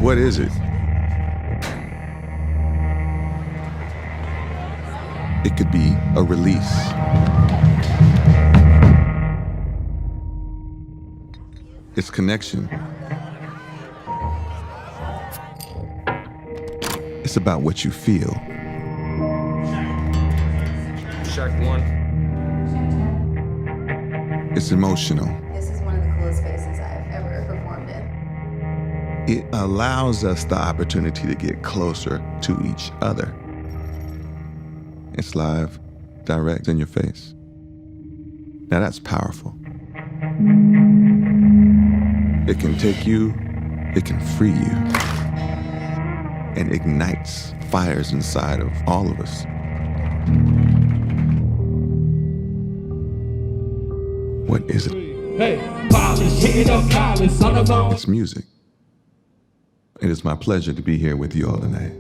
What is it? It could be a release. It's connection. It's about what you feel. Check one. It's emotional. This is one of the coolest spaces I've ever performed in. It allows us the opportunity to get closer to each other. It's live, direct, in your face. Now that's powerful. It can take you, it can free you, and ignites fires inside of all of us. What is it? It's music. It is my pleasure to be here with you all tonight.